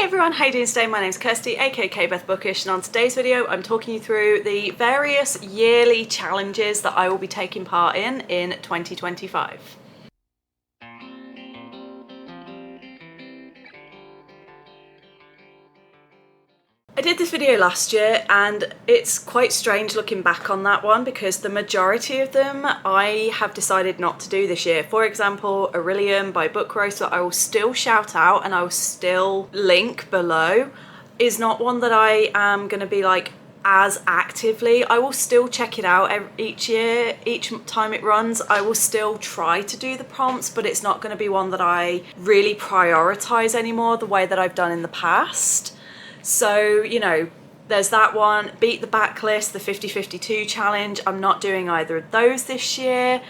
Everyone, how you doing today? My name's Kirsty, aka Beth Bookish, and on today's video I'm talking you through the various yearly challenges that I will be taking part in 2025. I did this video last year and it's quite strange looking back on that one because the majority of them I have decided not to do this year. For example, Orilium by Bookroast, that I will still shout out and I will still link below, is not one that I am going to be like as actively. I will still check it out each year, each time it runs. I will still try to do the prompts, but it's not going to be one that I really prioritize anymore the way that I've done in the past. So, you know, there's that one. Beat the Backlist, the 50-52 challenge. I'm not doing either of those this year.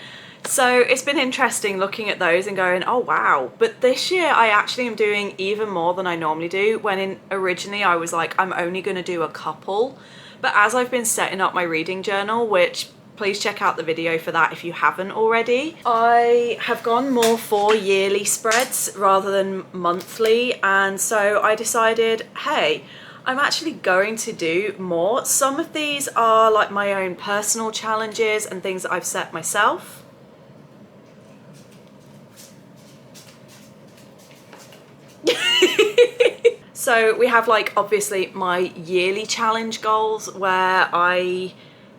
So it's been interesting looking at those and going, oh wow. But this year I actually am doing even more than I normally do, when originally I was like, I'm only going to do a couple. But as I've been setting up my reading journal, which please check out the video for that if you haven't already, I have gone more for yearly spreads rather than monthly, and so I decided, hey, I'm actually going to do more. Some of these are like my own personal challenges and things that I've set myself. So we have like obviously my yearly challenge goals where I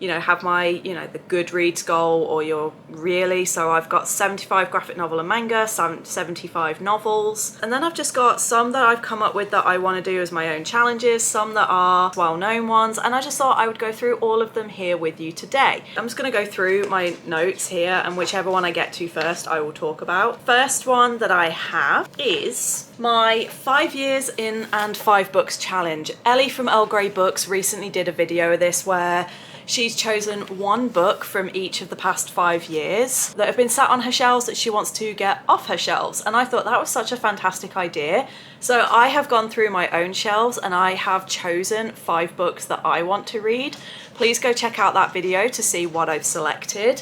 have my, the Goodreads goal or your really. So I've got 75 graphic novel and manga, 75 novels. And then I've just got some that I've come up with that I want to do as my own challenges, some that are well-known ones. And I just thought I would go through all of them here with you today. I'm just going to go through my notes here, and whichever one I get to first, I will talk about. First one that I have is my 5 years in and 5 books challenge. Ellie from Earl Grey Books recently did a video of this where she's chosen one book from each of the past 5 years that have been sat on her shelves that she wants to get off her shelves. And I thought that was such a fantastic idea. So I have gone through my own shelves and I have chosen 5 books that I want to read. Please go check out that video to see what I've selected.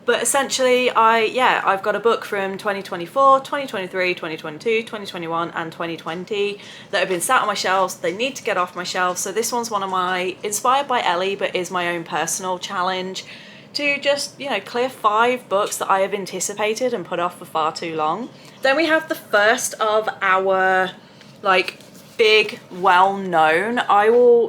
But essentially, I've got a book from 2024, 2023, 2022, 2021 and 2020 that have been sat on my shelves. They need to get off my shelves. So this one's one of my, inspired by Ellie, but is my own personal challenge to just, clear 5 books that I have anticipated and put off for far too long. Then we have the first of our, big, well-known.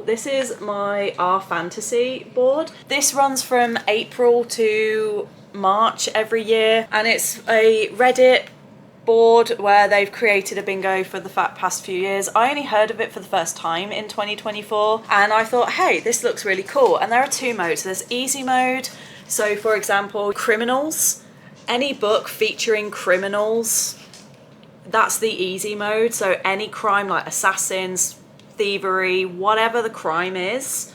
This is my Our Fantasy board. This runs from April to March every year, and it's a Reddit board where they've created a bingo for the past few years. I only heard of it for the first time in 2024, and I thought, hey, this looks really cool. And there are 2 modes. There's easy mode. So for example, criminals, any book featuring criminals, that's the easy mode. So any crime like assassins, thievery, whatever the crime is,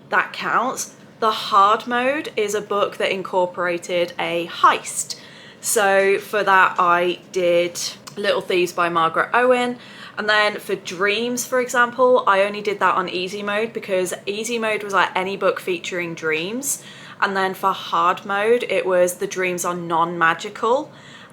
that counts. The hard mode is a book that incorporated a heist. So for that I did Little Thieves by Margaret Owen. And then for dreams, for example, I only did that on easy mode because easy mode was like any book featuring dreams. And then for hard mode, it was the dreams are non-magical.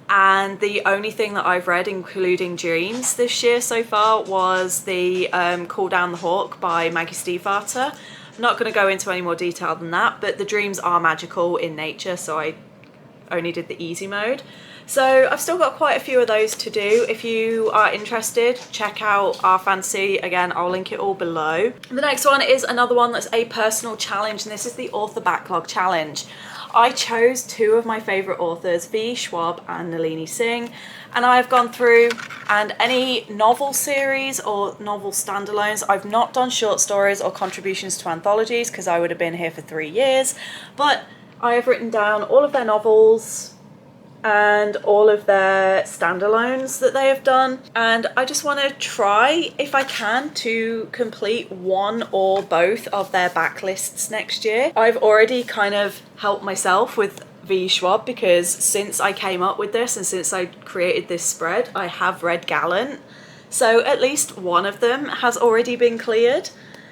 And the only thing that I've read, including dreams this year so far, was the Call Down the Hawk by Maggie Stiefvater. I'm not going to go into any more detail than that, but the dreams are magical in nature, so I only did the easy mode. So I've still got quite a few of those to do. If you are interested, check out Our Fantasy. Again, I'll link it all below. The next one is another one that's a personal challenge, and this is the Author Backlog Challenge. I chose 2 of my favourite authors, V. Schwab and Nalini Singh, and I have gone through, and any novel series or novel standalones, I've not done short stories or contributions to anthologies because I would have been here for 3 years, but I have written down all of their novels and all of their standalones that they have done, and I just want to try, if I can, to complete one or both of their backlists next year. I've already kind of helped myself with V. Schwab because since I came up with this and since I created this spread, I have read Gallant, so at least one of them has already been cleared.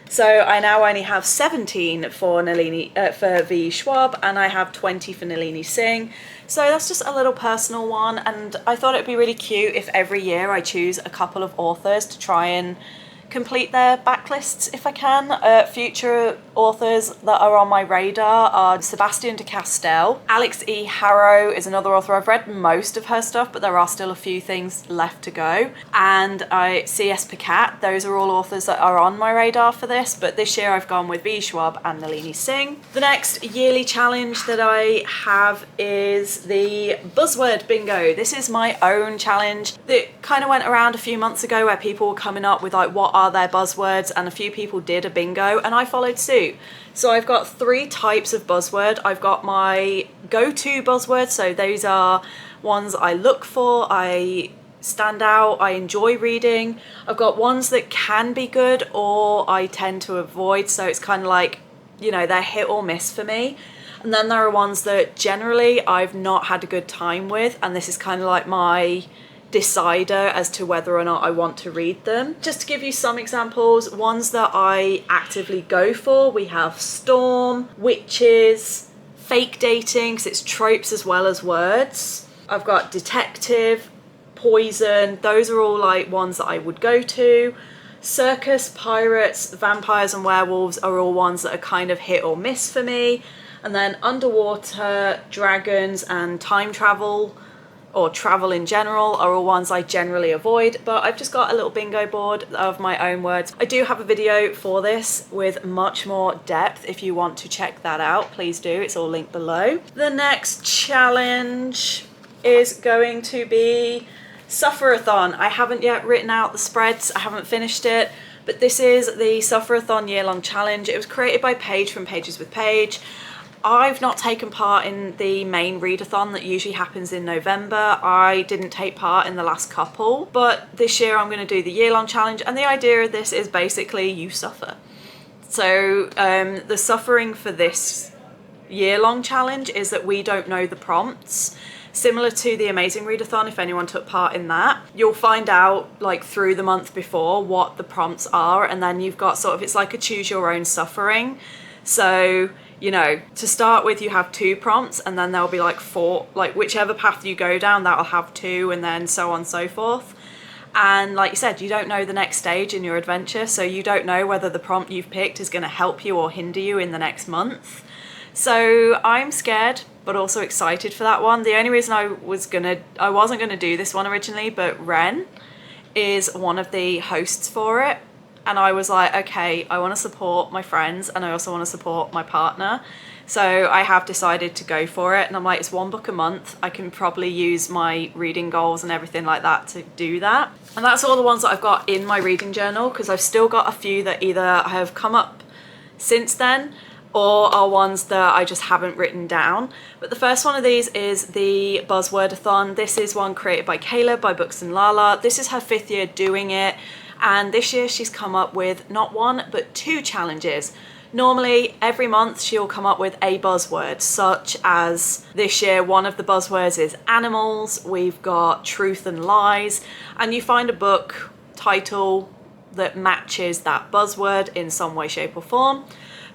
So I now only have 17 for Nalini, for V. Schwab, and I have 20 for Nalini Singh. So that's just a little personal one, and I thought it'd be really cute if every year I choose a couple of authors to try and complete their backlists if I can. Future authors that are on my radar are Sebastian de Castell. Alex E. Harrow is another author. I've read most of her stuff, but there are still a few things left to go. And C.S. Pacat. Those are all authors that are on my radar for this, but this year I've gone with V. Schwab and Nalini Singh. The next yearly challenge that I have is the Buzzword Bingo. This is my own challenge that kind of went around a few months ago where people were coming up with like what are their buzzwords, and a few people did a bingo and I followed suit. So I've got 3 types of buzzword. I've got my go-to buzzwords, so those are ones I look for, I stand out, I enjoy reading. I've got ones that can be good or I tend to avoid, so it's kind of like, you know, they're hit or miss for me. And then there are ones that generally I've not had a good time with, and this is kind of like my decider as to whether or not I want to read them. Just to give you some examples, ones that I actively go for, we have Storm, Witches, Fake Dating, because it's tropes as well as words. I've got Detective, Poison, those are all like ones that I would go to. Circus, Pirates, Vampires and Werewolves are all ones that are kind of hit or miss for me. And then Underwater, Dragons and Time Travel, or travel in general, are all ones I generally avoid, but I've just got a little bingo board of my own words. I do have a video for this with much more depth. If you want to check that out, please do. It's all linked below. The next challenge is going to be Sufferathon. I haven't yet written out the spreads. I haven't finished it, but this is the Sufferathon year-long challenge. It was created by Paige from Pages with Paige. I've not taken part in the main readathon that usually happens in November. I didn't take part in the last couple, but this year I'm going to do the year-long challenge, and the idea of this is basically you suffer. So the suffering for this year-long challenge is that we don't know the prompts. Similar to the Amazing Readathon, if anyone took part in that, you'll find out like through the month before what the prompts are, and then you've got sort of, it's like a choose your own suffering. So, you know, to start with you have 2 prompts, and then there'll be like 4, like whichever path you go down that'll have 2, and then so on and so forth. And like you said, you don't know the next stage in your adventure, so you don't know whether the prompt you've picked is going to help you or hinder you in the next month. So I'm scared but also excited for that one. The only reason I wasn't gonna do this one originally, but Ren is one of the hosts for it, and I was like, okay, I want to support my friends and I also want to support my partner, so I have decided to go for it. And I'm like, it's 1 book a month, I can probably use my reading goals and everything like that to do that. And that's all the ones that I've got in my reading journal, because I've still got a few that either have come up since then or are ones that I just haven't written down. But the first one of these is the Buzzwordathon. This is one created by Kayla by Books and Lala. This is her 5th year doing it, and this year she's come up with not 1 but 2 challenges. Normally every month she'll come up with a buzzword, such as this year one of the buzzwords is animals, we've got truth and lies, and you find a book title that matches that buzzword in some way, shape or form.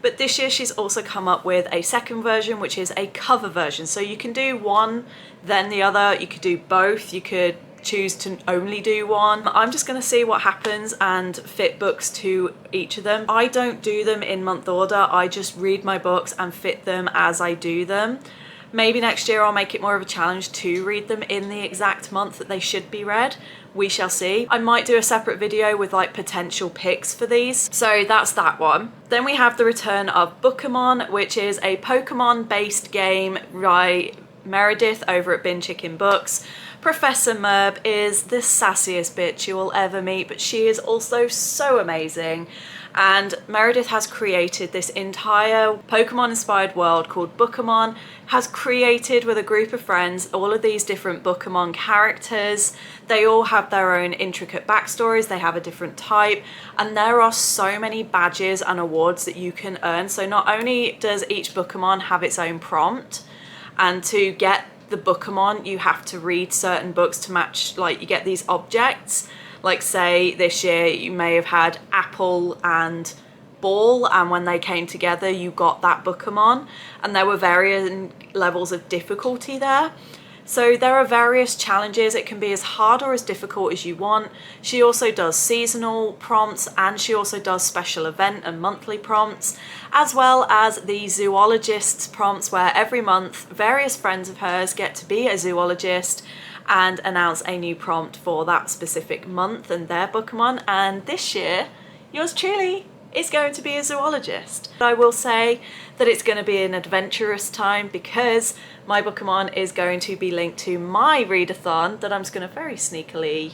But this year she's also come up with a second version, which is a cover version. So you can do one, then the other, you could do both, you could choose to only do one. I'm just gonna see what happens and fit books to each of them. I don't do them in month order, I just read my books and fit them as I do them. Maybe next year I'll make it more of a challenge to read them in the exact month that they should be read. We shall see. I might do a separate video with like potential picks for these. So that's that one. Then we have the return of Bookemon, which is a Pokemon based game by Meredith over at Bin Chicken Books. Professor Merb is the sassiest bitch you will ever meet, but she is also so amazing. And Meredith has created this entire Pokemon-inspired world called Bookemon, has created with a group of friends all of these different Bookemon characters. They all have their own intricate backstories, they have a different type, and there are so many badges and awards that you can earn. So not only does each Bookemon have its own prompt, and to get the Bookemon you have to read certain books to match, like you get these objects. Like say this year you may have had apple and ball, and when they came together you got that Bookemon, and there were varying levels of difficulty there. So there are various challenges. It can be as hard or as difficult as you want. She also does seasonal prompts, and she also does special event and monthly prompts, as well as the zoologist's prompts, where every month various friends of hers get to be a zoologist and announce a new prompt for that specific month and their Bookemon. And this year, yours truly is going to be a zoologist. I will say that it's going to be an adventurous time, because my Bookemon is going to be linked to my readathon that I'm just going to very sneakily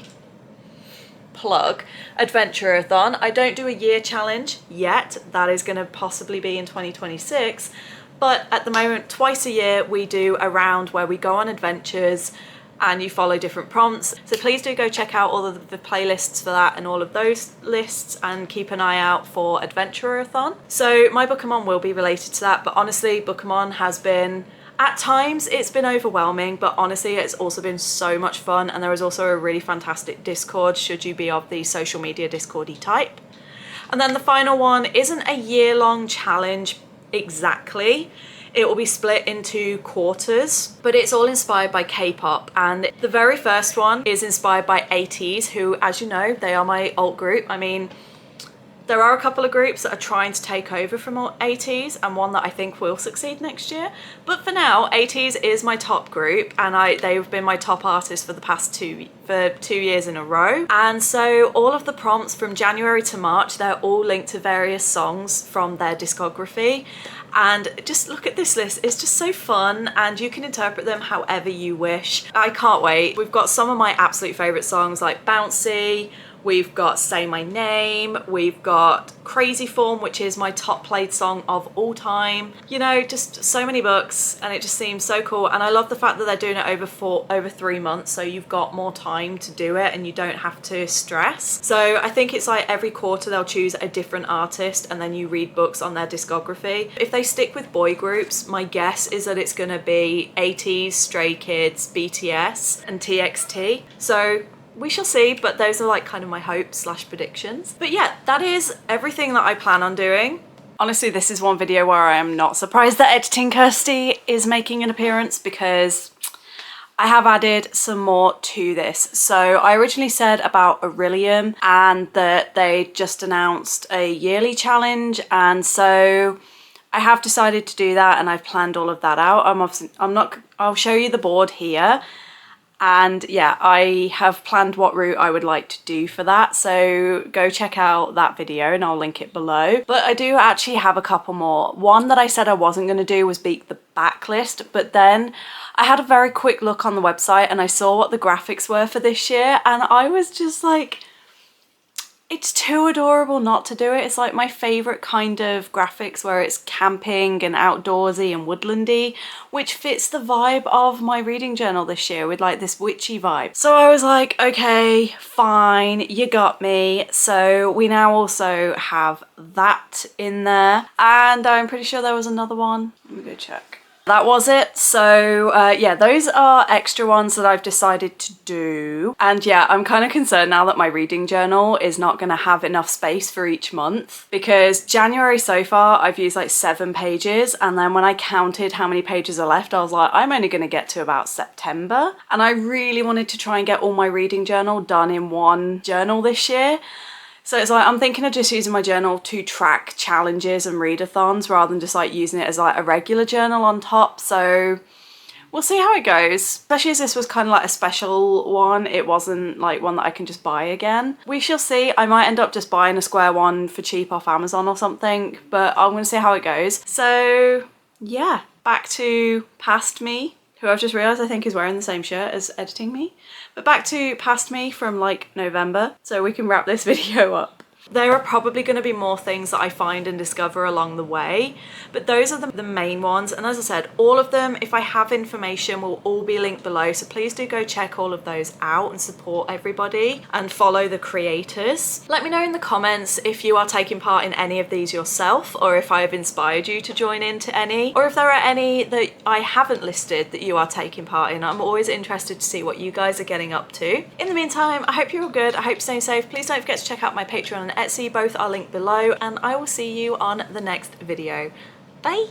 plug, Adventurathon. I don't do a year challenge yet. That is going to possibly be in 2026. But at the moment, twice a year, we do a round where we go on adventures and you follow different prompts. So please do go check out all of the playlists for that and all of those lists, and keep an eye out for Adventurathon. So my Bookemon will be related to that, but honestly, Bookemon has been, at times it's been overwhelming, but honestly it's also been so much fun. And there is also a really fantastic Discord, should you be of the social media Discord-y type. And then the final one isn't a year-long challenge exactly. It will be split into quarters, but it's all inspired by K-pop. And the very first one is inspired by 80s, who, as you know, they are my alt group. I mean, there are a couple of groups that are trying to take over from 80s, and one that I think will succeed next year. But for now, 80s is my top group, and they've been my top artist for the past 2 years in a row. And so all of the prompts from January to March, they're all linked to various songs from their discography. And just look at this list, it's just so fun, and you can interpret them however you wish. I can't wait. We've got some of my absolute favourite songs like Bouncy, we've got Say My Name, we've got Crazy Form, which is my top played song of all time. You know, just so many books, and it just seems so cool. And I love the fact that they're doing it over 3 months, so you've got more time to do it and you don't have to stress. So I think it's like every quarter they'll choose a different artist, and then you read books on their discography. If they stick with boy groups, my guess is that it's going to be 80s, Stray Kids, BTS and TXT. So we shall see, but those are like kind of my hopes / predictions. But yeah, that is everything that I plan on doing. Honestly, this is one video where I am not surprised that Editing Kirsty is making an appearance, because I have added some more to this. So I originally said about Orilium, and that they just announced a yearly challenge, and so I have decided to do that, and I've planned all of that out. I'll show you the board here. And yeah, I have planned what route I would like to do for that, so go check out that video and I'll link it below. But I do actually have a couple more. One that I said I wasn't going to do was beat the backlist, but then I had a very quick look on the website and I saw what the graphics were for this year, and I was just like, it's too adorable not to do it. It's like my favourite kind of graphics, where it's camping and outdoorsy and woodlandy, which fits the vibe of my reading journal this year, with like this witchy vibe. So I was like, okay, fine, you got me. So we now also have that in there, and I'm pretty sure there was another one. Let me go check. That was it. So yeah, those are extra ones that I've decided to do. And yeah, I'm kind of concerned now that my reading journal is not going to have enough space for each month, because January so far I've used like 7 pages, and then when I counted how many pages are left, I was like, I'm only going to get to about September. And I really wanted to try and get all my reading journal done in one journal this year. So it's like, I'm thinking of just using my journal to track challenges and readathons, rather than just like using it as like a regular journal on top. So we'll see how it goes, especially as this was kind of like a special one. It wasn't like one that I can just buy again. We shall see. I might end up just buying a square one for cheap off Amazon or something, but I'm going to see how it goes. So yeah, back to past me, who I've just realised I think is wearing the same shirt as editing me. But back to past me from like November, so we can wrap this video up. There are probably going to be more things that I find and discover along the way, but those are the main ones. And as I said, all of them, if I have information, will all be linked below. So please do go check all of those out and support everybody and follow the creators. Let me know in the comments if you are taking part in any of these yourself, or if I have inspired you to join into any, or if there are any that I haven't listed that you are taking part in. I'm always interested to see what you guys are getting up to. In the meantime, I hope you're all good. I hope you're staying safe. Please don't forget to check out my Patreon and Etsy, both are linked below, and I will see you on the next video. Bye!